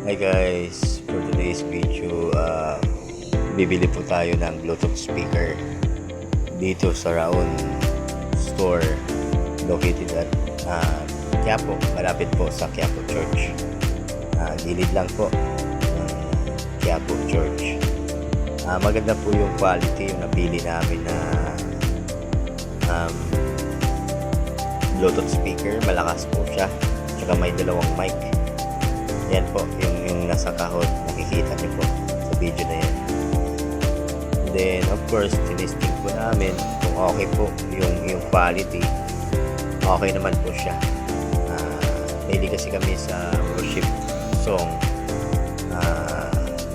Hi guys, for today's video, bibili po tayo ng Bluetooth speaker dito sa Raon store located at Quiapo, malapit po sa Quiapo Church. Gilid lang po ng Quiapo Church. Maganda po yung quality yung napili namin na Bluetooth speaker, malakas po siya, tsaka may dalawang mic. Yan po, yung nasa kahon, nakikita niyo po sa video na yan. Then, of course, tinesting po namin kung okay po yung quality. Okay naman po siya. Mahilig kasi kami sa worship song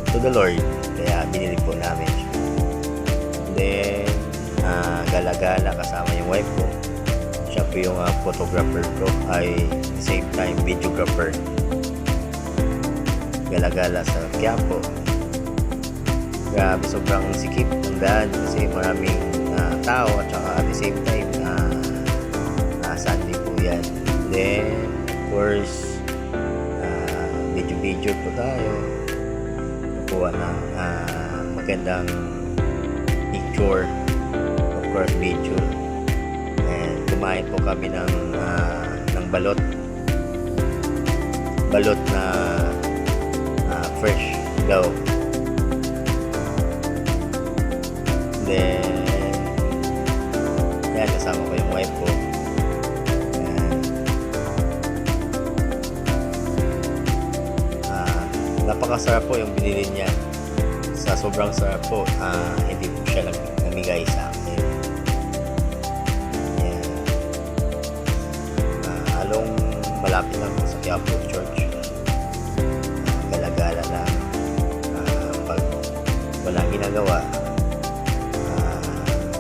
to the Lord, kaya binili po namin siya. Then, gala-gala kasama yung wife ko. Siya po yung photographer ko, ay same time videographer. Gala-gala sa Quiapo. Grabe, sobrang sikip ng daan kasi maraming tao at saka at the same time Sunday po yan. Then of course video po tayo, nakuha ng magandang picture, of course video, and kumain po kami ng balot na fresh daw. Then yan, kasama ko yung wife ko. Napakasarap po yung binili niya. Sa sobrang sarap po, hindi po siya namigay sa akin. Yan. Along malapit lang po sa Quiapo Church. Gala-gala lang. Pag walang ginagawa,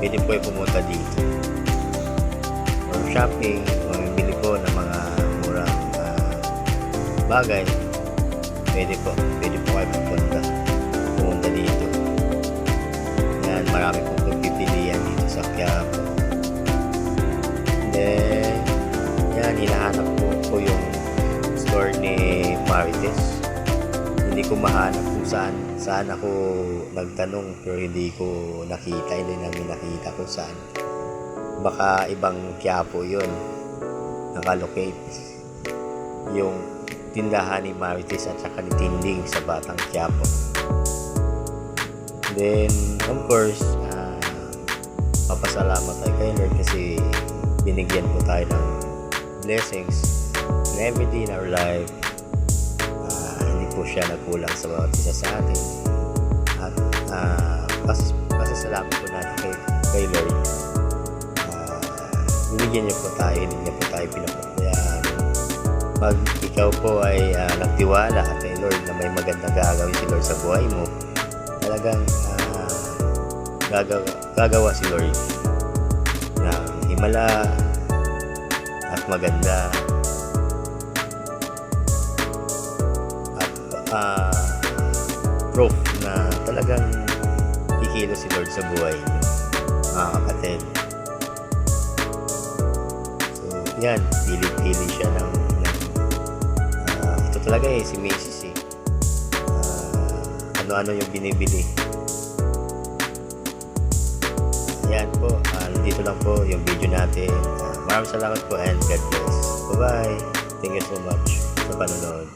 pwede po yung pumunta dito for shopping, mamibili po ng mga murang bagay. Pwede po kayo pumunta dito. Yan, marami po pagpipilian dito sa Quiapo. Then yan, hinahanap po yung store ni Marites. Hindi ko mahanap kung saan ako nagtanong, pero hindi ko nakita, hindi namin nakita kung saan. Baka ibang Quiapo yun nakalocate yung tindahan ni Marites at saka ni Tinding sa Batang Quiapo. Then of course papasalamat tayo kay Lord kasi binigyan po tayo ng blessings in everyday in our life. Hindi po siya nagkulang sa bawat isa sa atin, at pasasalamat po natin kay Lord. Binigyan niya po tayo, hindi niya po tayo pinapabayaan. Pag ikaw po ay nagtiwala kay Lord na may magandang gagawin si Lord sa buhay mo, talagang gagawa si Lord ng himala at maganda. At proof na talagang kikilos si Lord sa buhay, mga kapatid. So yan, pili siya ng ito talaga si Macy's ano-ano yung binibili. Yan po, dito lang po yung video natin. Maraming salamat po and God bless. Bye bye, thank you so much sa panonood.